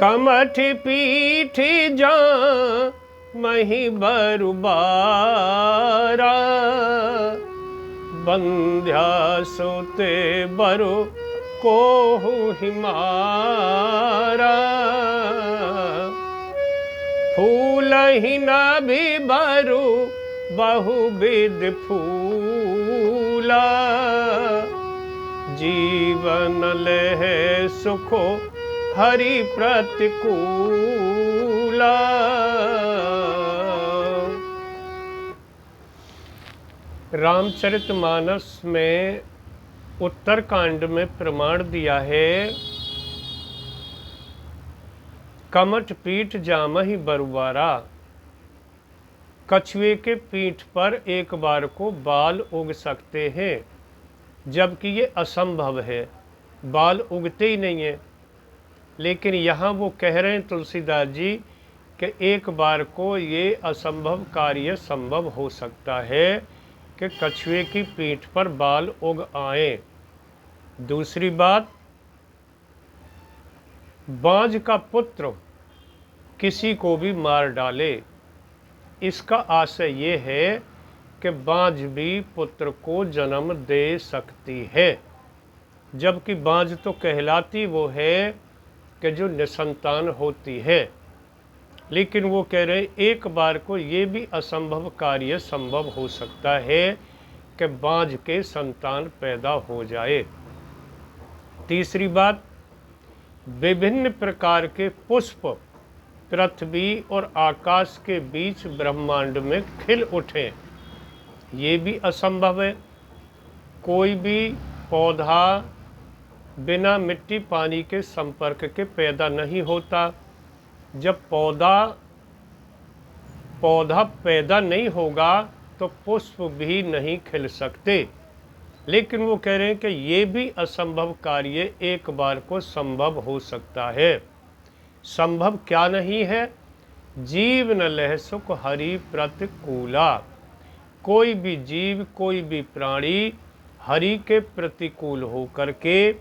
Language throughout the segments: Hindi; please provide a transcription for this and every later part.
कमठ पीठ जा मही बरुबारा, बंध्या सोते बरु कोहु हिमारा। फूल ही न भी बरु बहुविध फूला, जीवन लेह सुखो हरि प्रतिकूला। रामचरितमानस में उत्तरकांड में प्रमाण दिया है, कमठ पीठ जामहि बरुबारा। कछुए के पीठ पर एक बार को बाल उग सकते हैं, जबकि ये असंभव है, बाल उगते ही नहीं है। लेकिन यहाँ वो कह रहे हैं तुलसीदास जी कि एक बार को ये असंभव कार्य संभव हो सकता है कि कछुए की पीठ पर बाल उग आए। दूसरी बात, बाज का पुत्र किसी को भी मार डाले, इसका आशय ये है कि बाज भी पुत्र को जन्म दे सकती है, जबकि बाज तो कहलाती वो है कि जो निसंतान होती है। लेकिन वो कह रहे एक बार को ये भी असंभव कार्य संभव हो सकता है कि बाज के संतान पैदा हो जाए। तीसरी बात, विभिन्न प्रकार के पुष्प पृथ्वी और आकाश के बीच ब्रह्मांड में खिल उठे, ये भी असंभव है। कोई भी पौधा बिना मिट्टी पानी के संपर्क के पैदा नहीं होता। जब पौधा पैदा नहीं होगा तो पुष्प भी नहीं खिल सकते। लेकिन वो कह रहे हैं कि ये भी असंभव कार्य एक बार को संभव हो सकता है। संभव क्या नहीं है? जीव न लह सुख हरि प्रतिकूला। कोई भी जीव, कोई भी प्राणी हरि के प्रतिकूल हो करके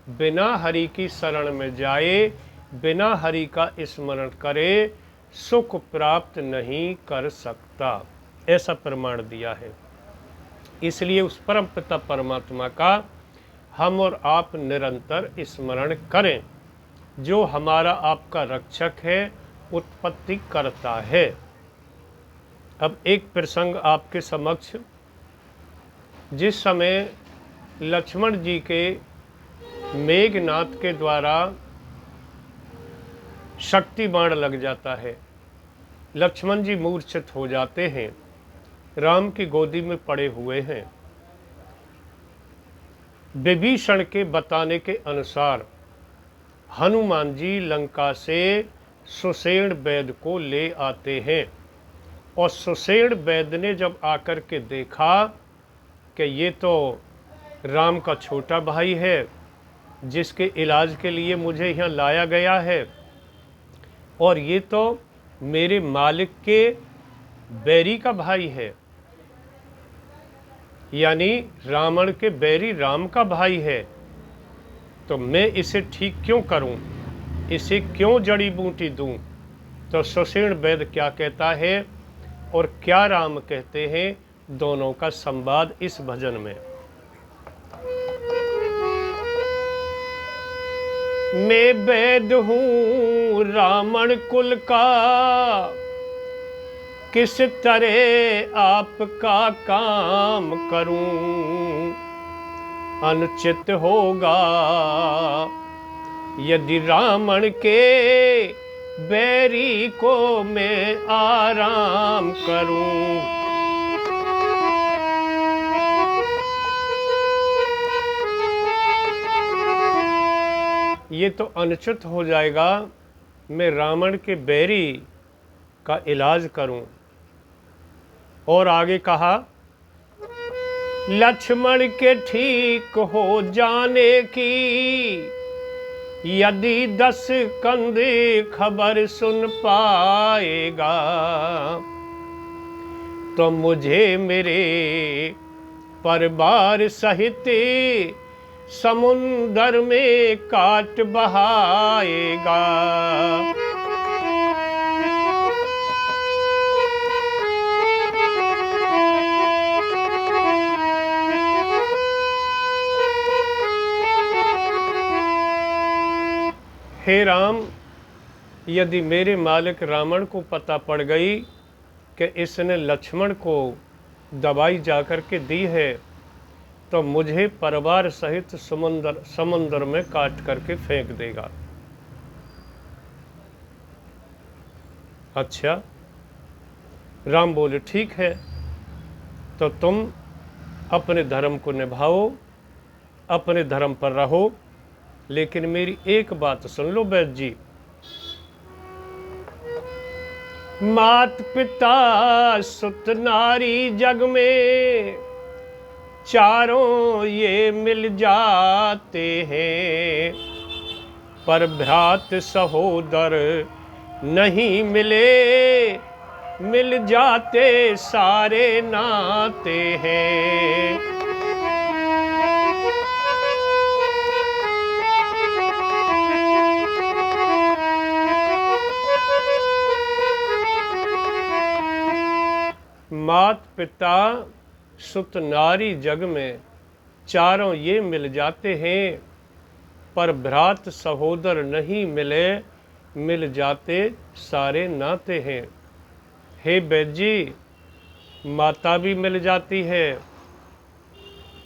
बिना हरि की शरण में जाए, बिना हरि का स्मरण करे, सुख प्राप्त नहीं कर सकता, ऐसा प्रमाण दिया है। इसलिए उस परम पिता परमात्मा का हम और आप निरंतर स्मरण करें, जो हमारा आपका रक्षक है, उत्पत्ति करता है। अब एक प्रसंग आपके समक्ष, जिस समय लक्ष्मण जी के मेघनाथ के द्वारा शक्ति बाण लग जाता है, लक्ष्मण जी मूर्छित हो जाते हैं, राम की गोदी में पड़े हुए हैं। विभीषण के बताने के अनुसार हनुमान जी लंका से सुषेण वैद्य को ले आते हैं, और सुषेण वैद्य ने जब आकर के देखा कि ये तो राम का छोटा भाई है, जिसके इलाज के लिए मुझे यहाँ लाया गया है, और ये तो मेरे मालिक के बैरी का भाई है, यानी रावण के बैरी राम का भाई है, तो मैं इसे ठीक क्यों करूं, इसे क्यों जड़ी बूटी दूं? तो सुषेण वैद्य क्या कहता है और क्या राम कहते हैं, दोनों का संवाद इस भजन में। मैं वैद्य हूँ रावण कुल का, किस तरह आपका काम करूं? अनुचित होगा यदि रावण के बैरी को मैं आराम करूं। ये तो अनुचित हो जाएगा, मैं रावण के बैरी का इलाज करूं। और आगे कहा, लक्ष्मण के ठीक हो जाने की यदि 10 कंधे खबर सुन पाएगा, तो मुझे मेरे परिवार सहित समुंदर में काट बहाएगा। हे राम, यदि मेरे मालिक रावण को पता पड़ गई कि इसने लक्ष्मण को दवाई जाकर के दी है, तो मुझे परिवार सहित समुंदर में काट करके फेंक देगा। अच्छा, राम बोले ठीक है, तो तुम अपने धर्म को निभाओ, अपने धर्म पर रहो, लेकिन मेरी एक बात सुन लो वैद्य जी। मात पिता सुत नारी जग में चारों ये मिल जाते हैं, पर भ्रात सहोदर नहीं मिले, मिल जाते सारे नाते हैं। मात पिता सुत नारी जग में चारों ये मिल जाते हैं, पर भ्रात सहोदर नहीं मिले, मिल जाते सारे नाते हैं। हे वैद्य जी, माता भी मिल जाती है,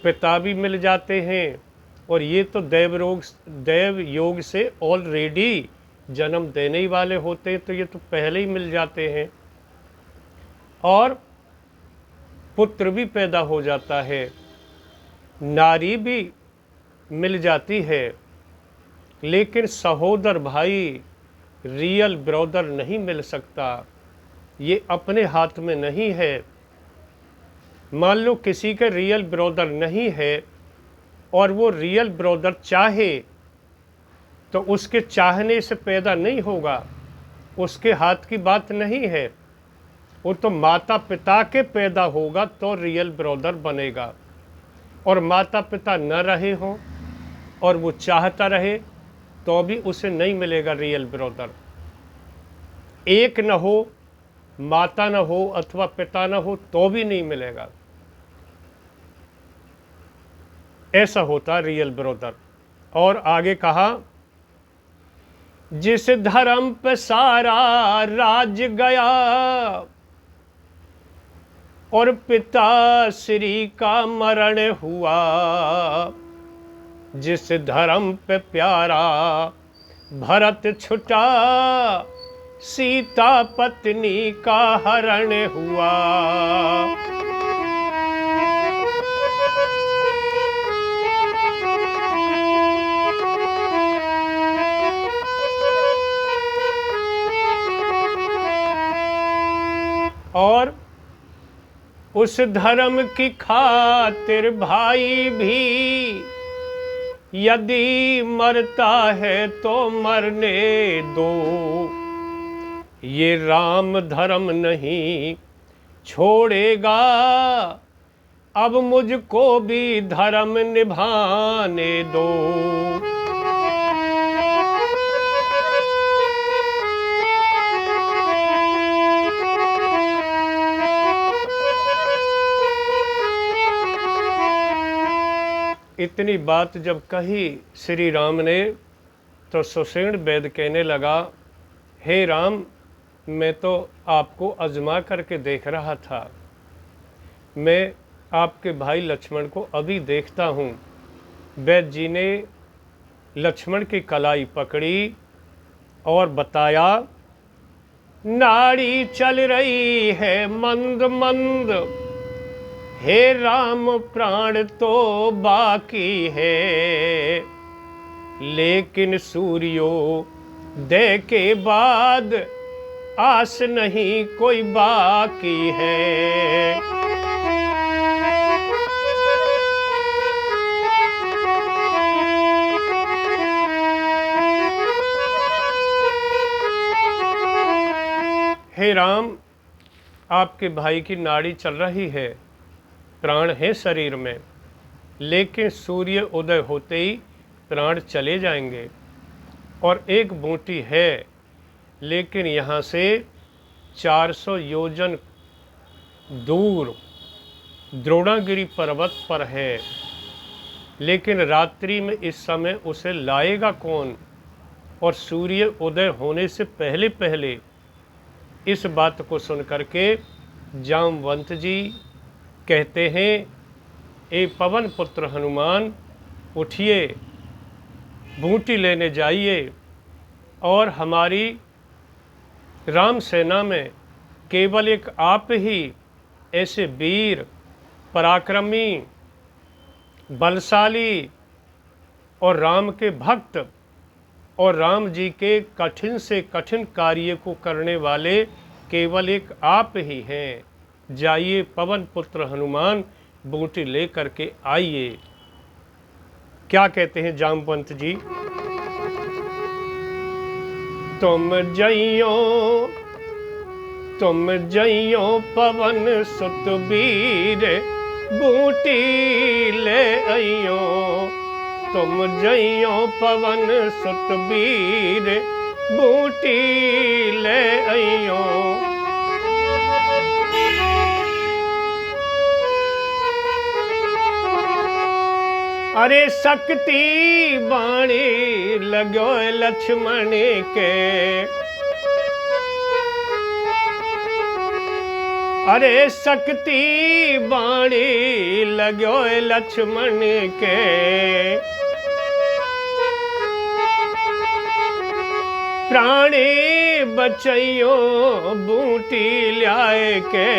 पिता भी मिल जाते हैं, और ये तो दैव योग से ऑलरेडी जन्म देने ही वाले होते हैं, तो ये तो पहले ही मिल जाते हैं। और पुत्र भी पैदा हो जाता है, नारी भी मिल जाती है, लेकिन सहोदर भाई, रियल ब्रदर नहीं मिल सकता। ये अपने हाथ में नहीं है। मान लो किसी के रियल ब्रदर नहीं है और वो रियल ब्रदर चाहे, तो उसके चाहने से पैदा नहीं होगा, उसके हाथ की बात नहीं है। वो तो माता पिता के पैदा होगा तो रियल ब्रदर बनेगा। और माता पिता न रहे हों और वो चाहता रहे तो भी उसे नहीं मिलेगा रियल ब्रदर। एक न हो, माता न हो अथवा पिता न हो तो भी नहीं मिलेगा। ऐसा होता रियल ब्रदर। और आगे कहा, जिस धर्म पे सारा राज गया और पिता श्री का मरण हुआ, जिस धर्म पे प्यारा भरत छुटा, सीता पत्नी का हरण हुआ। और उस धर्म की खातिर भाई भी यदि मरता है तो मरने दो, ये राम धर्म नहीं छोड़ेगा, अब मुझको भी धर्म निभाने दो। इतनी बात जब कही श्री राम ने, तो सुषेण वैद्य कहने लगा, हे राम, मैं तो आपको आजमा करके देख रहा था। मैं आपके भाई लक्ष्मण को अभी देखता हूँ। वैद्य जी ने लक्ष्मण की कलाई पकड़ी और बताया, नाड़ी चल रही है मंद मंद, हे राम प्राण तो बाकी है, लेकिन सूर्योदय के बाद आस नहीं कोई बाकी है। हे राम, आपके भाई की नाड़ी चल रही है, प्राण है शरीर में, लेकिन सूर्य उदय होते ही प्राण चले जाएंगे। और एक बूटी है, लेकिन यहाँ से 400 योजन दूर द्रोणागिरी पर्वत पर है, लेकिन रात्रि में इस समय उसे लाएगा कौन? और सूर्य उदय होने से पहले पहले इस बात को सुनकर के जामवंत जी कहते हैं, ए पवन पुत्र हनुमान, उठिए, बूटी लेने जाइए और हमारी राम सेना में केवल एक आप ही ऐसे वीर, पराक्रमी, बलशाली और राम के भक्त और राम जी के कठिन से कठिन कार्य को करने वाले केवल एक आप ही हैं। जाइए पवन पुत्र हनुमान, बूटी ले करके आइए। क्या कहते हैं जामवंत जी? तुम जइयो पवन सुत वीर, बूटी ले आइयो। तुम जइयो पवन सुत वीर, बूटी ले आइयो। अरे शक्ति बाणी लगो लक्ष्मण के, अरे शक्ति बाणी लगो लक्ष्मण के। प्राणी बचइयो बूटी ल्याए के।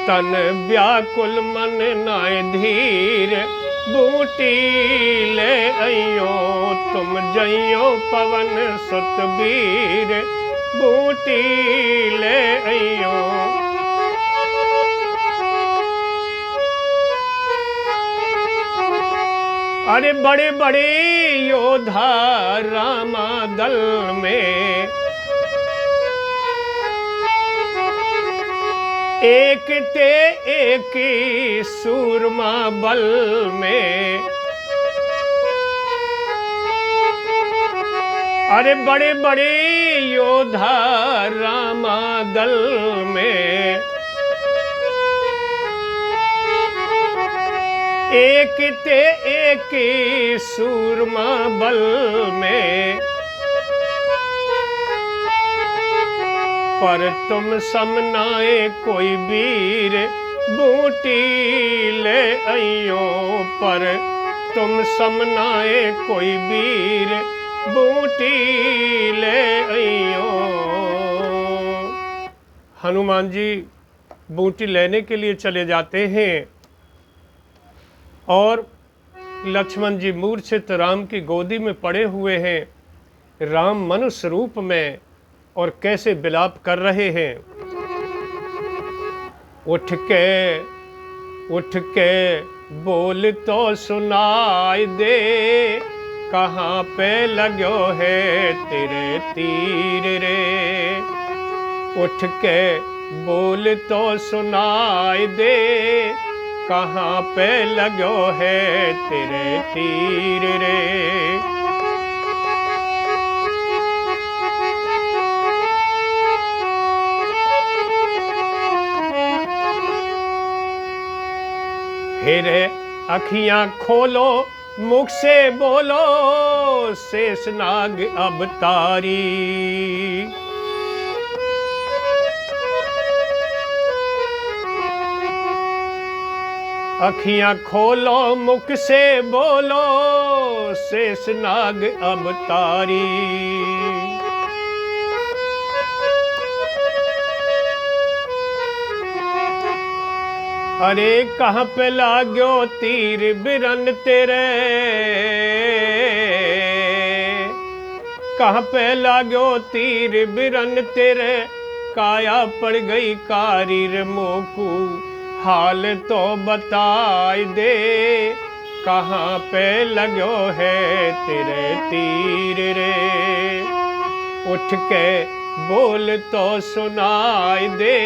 तन व्याकुल मन नाय धीर, बूटी ले आइयो। तुम जइयो पवन सुत वीर, बूटी ले आइयो। अरे बड़े बड़े योद्धा रामा दल में, एक ते एक सूरमा बल में। अरे बड़े बड़े योद्धा रामा दल में, एक ते एक सूरमा बल में। पर तुम समनाए कोई वीर, बूटी ले आइयो। पर तुम समनाए कोई वीर, बूटी ले आइयो। हनुमान जी बूटी लेने के लिए चले जाते हैं और लक्ष्मण जी मूर्छित राम की गोदी में पड़े हुए हैं। राम मनुष्य रूप में और कैसे विलाप कर रहे हैं। उठ के बोल तो सुनाई दे, कहाँ पे लगो है तेरे तीर रे। उठ के बोल तो सुनाई दे, कहाँ पे लगो है तेरे तीर रे। फिर अखियां खोलो मुख से बोलो, शेषनाग अवतारी। अखियां खोलो मुख से बोलो, शेषनाग अवतारी। अरे कहाँ पे लाग्यो तीर बिरन तेरे, कहाँ पे लाग्यो तीर बिरन तेरे। काया पड़ गई कारी रे मोकू, हाल तो बताई दे। कहाँ पे लगो है तेरे तीर रे। उठ के बोल तो सुनाई दे,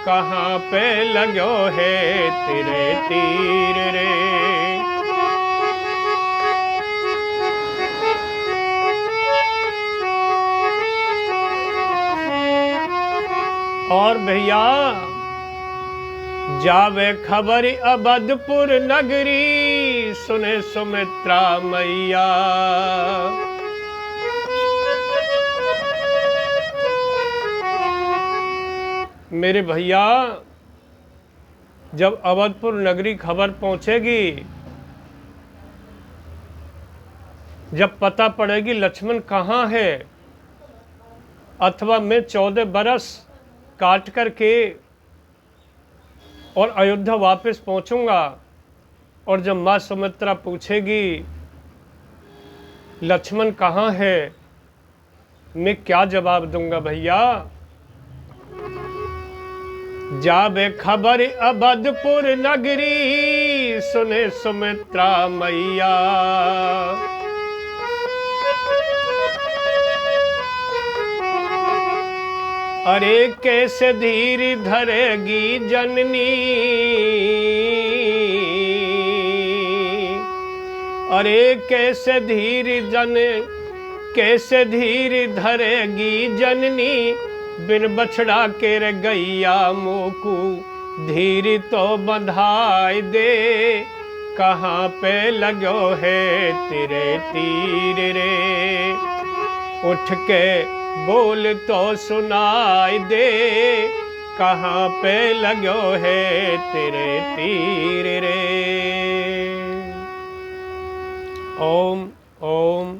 कहाँ पे लगो है तेरे तीर रे। और भैया जावे खबर अवधपुर नगरी, सुने सुमित्रा मैया। मेरे भैया जब अवधपुर नगरी खबर पहुंचेगी, जब पता पड़ेगी लक्ष्मण कहाँ है, अथवा मैं 14 बरस काट करके और अयोध्या वापस पहुंचूंगा, और जब माँ सुमित्रा पूछेगी लक्ष्मण कहाँ है, मैं क्या जवाब दूंगा भैया। जाबे खबर अवधपुर नगरी, सुने सुमित्रा मैया। अरे कैसे धीर धरेगी जननी, अरे कैसे धीर धरेगी जननी, बिन बछड़ा के रे गैया मोकू धीर तो बंधाई दे। कहाँ पे लगो है तेरे तीर रे, उठ के बोल तो सुनाई दे। कहाँ पे लगो है तेरे तीर रे। ओम ओम